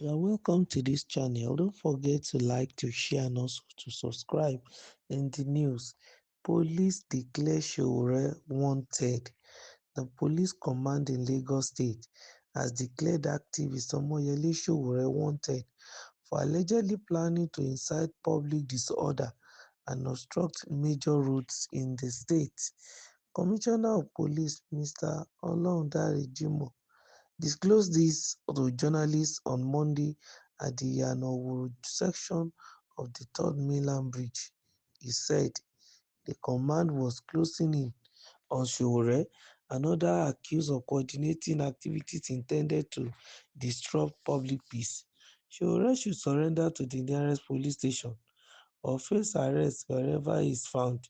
You're welcome to this channel. Don't forget to like, to share, and also to subscribe. In the news, police declare Sowore wanted. The police command in Lagos State has declared activist Omoyele Sowore wanted for allegedly planning to incite public disorder and obstruct major roads in the state. Commissioner of Police Mr. Olorundare Jimoh disclosed this to journalists on Monday at the Yanowuru section of the Third Mainland Bridge. He said the command was closing in on Sowore and others accused of coordinating activities intended to disrupt public peace. Sowore should surrender to the nearest police station or face arrest wherever he is found.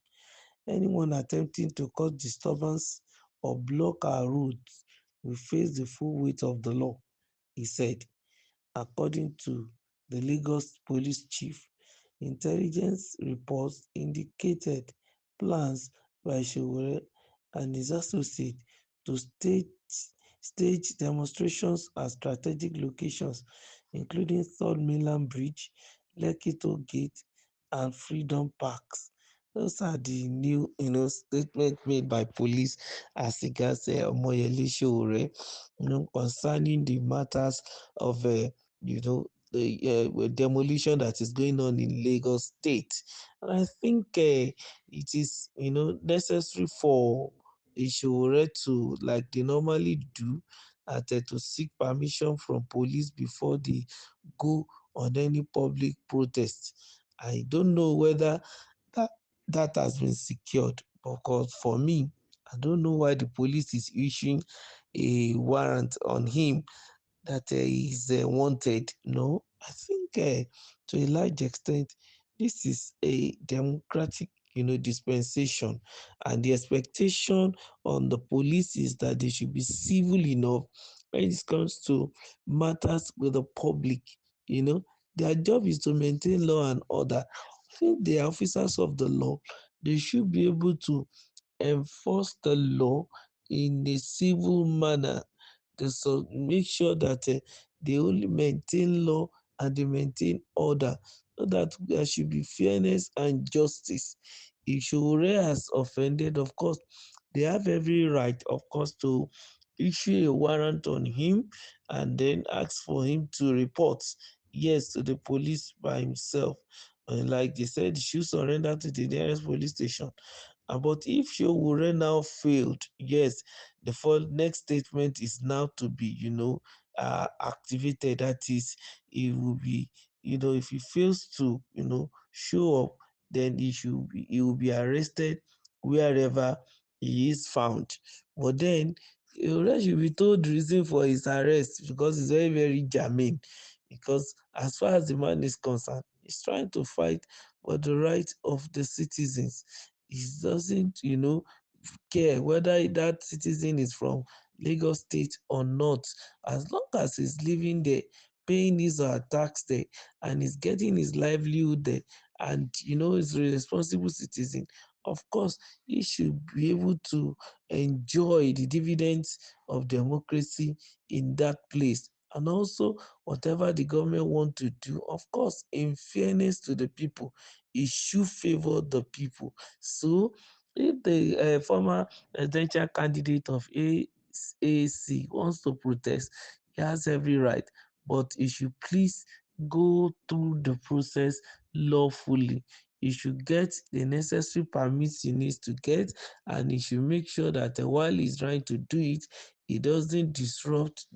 Anyone attempting to cause disturbance or block our roads will face the full weight of the law, he said. According to the Lagos police chief, intelligence reports indicated plans by Sowore and his associates to stage demonstrations at strategic locations, including Third Mainland Bridge, Lekki Toll Gate, and Freedom Parks. Those are the new, statements made by police as regards Omoyele Sowore, concerning the matters of, the demolition that is going on in Lagos State. And I think it is, necessary for Sowore to, like they normally do, to seek permission from police before they go on any public protest. I don't know whether that that has been secured, because for me, I don't know why the police is issuing a warrant on him that is wanted. No, I think to a large extent, this is a democratic, dispensation, and the expectation on the police is that they should be civil enough when it comes to matters with the public. You know, their job is to maintain law and order. I think they are officers of the law. They should be able to enforce the law in a civil manner, so make sure that they only maintain law and they maintain order, so that there should be fairness and justice. If Sowore has offended, of course, they have every right, of course, to issue a warrant on him and then ask for him to report, yes, to the police by himself. And like they said, he should surrender to the nearest police station. But if Sowore now failed, yes, the next statement is now to be, activated. That is, it will be, if he fails to, show up, then he will be arrested wherever he is found. But then, Sowore should be told the reason for his arrest, because it's very, very germane. Because as far as the man is concerned, he's trying to fight for the rights of the citizens. He doesn't, care whether that citizen is from Lagos State or not. As long as he's living there, paying his or her tax there, and he's getting his livelihood there, and is a responsible citizen, of course, he should be able to enjoy the dividends of democracy in that place. And also, whatever the government want to do, of course, in fairness to the people, it should favor the people. So if the former presidential candidate of AAC wants to protest, he has every right, but he should please go through the process lawfully. He should get the necessary permits he needs to get, and he should make sure that while he's trying to do it, he doesn't disrupt,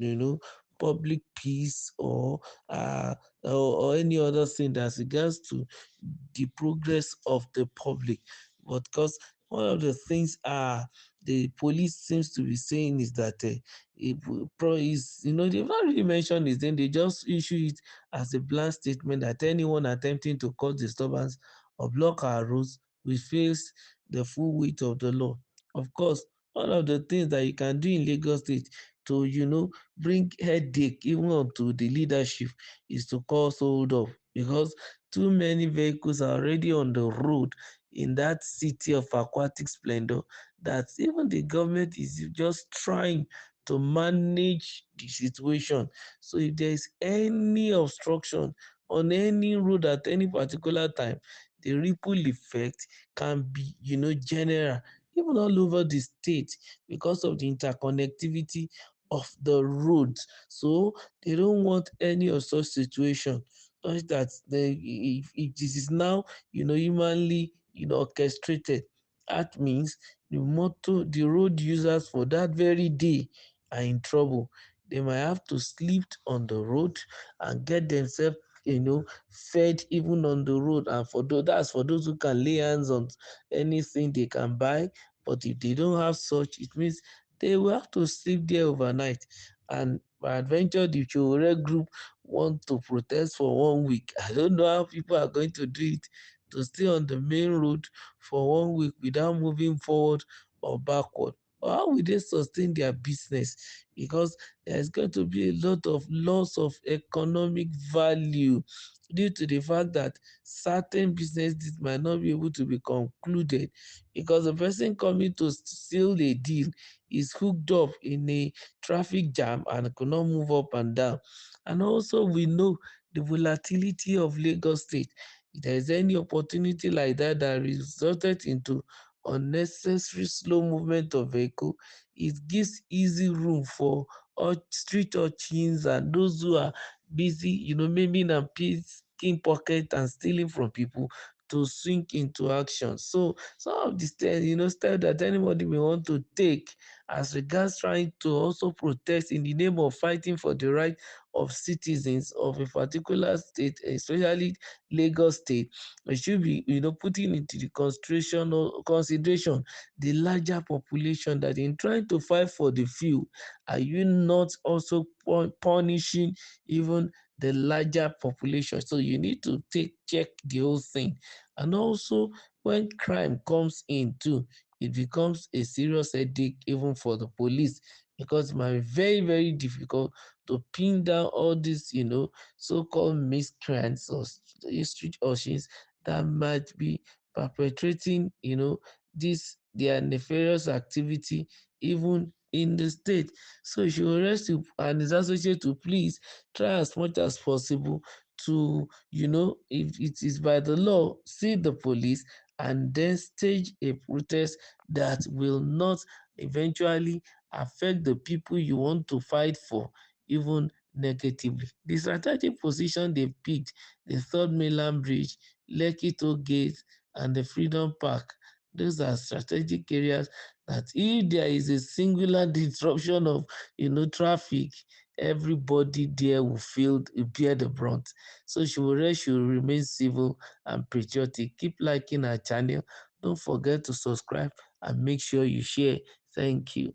public peace, or any other thing that regards to the progress of the public. But because one of the things the police seems to be saying is that they've not really mentioned his name. They just issue it as a blank statement that anyone attempting to cause disturbance or block our roads will face the full weight of the law. Of course, one of the things that you can do in Lagos State to bring headache even onto the leadership is to cause hold up, because too many vehicles are already on the road in that city of aquatic splendor, that even the government is just trying to manage the situation. So if there is any obstruction on any road at any particular time, the ripple effect can be, general, even all over the state because of the interconnectivity of the roads. So they don't want any of such situation such that if this is now, humanly, orchestrated, that means the road users for that very day are in trouble. They might have to sleep on the road and get themselves, fed even on the road. And that's for those who can lay hands on anything they can buy. But if they don't have such, it means they will have to sleep there overnight. And by adventure, the Sowore group want to protest for 1 week. I don't know how people are going to do it, to stay on the main road for 1 week without moving forward or backward. Or how will they sustain their business? Because there's going to be a lot of loss of economic value due to the fact that certain businesses might not be able to be concluded because the person coming to seal a deal is hooked up in a traffic jam and could not move up and down. And also, we know the volatility of Lagos State. If there is any opportunity like that resulted into unnecessary slow movement of vehicle, it gives easy room for street urchins and those who are busy, maiming and picking pocket and stealing from people to sink into action. So some of the steps that anybody may want to take as regards trying to also protest in the name of fighting for the right of citizens of a particular state, especially Lagos State, we should be, putting into the consideration the larger population, that in trying to fight for the few, are you not also punishing even the larger population? So you need to check the whole thing. And also, when crime comes in too, it becomes a serious headache even for the police, because it might be very, very difficult to pin down all these, so-called miscreants or street urchins that might be perpetrating, this their nefarious activity even in the state. So you should arrest you and his associate to please try as much as possible to, if it is by the law, see the police and then stage a protest that will not eventually affect the people you want to fight for, even negatively. The strategic position they picked, the Third Mainland Bridge, Lekki Toll Gate, and the Freedom Park, those are strategic areas that if there is a singular disruption of, traffic, everybody there will bear the brunt. So Sowore should remain civil and patriotic. Keep liking our channel. Don't forget to subscribe and make sure you share. Thank you.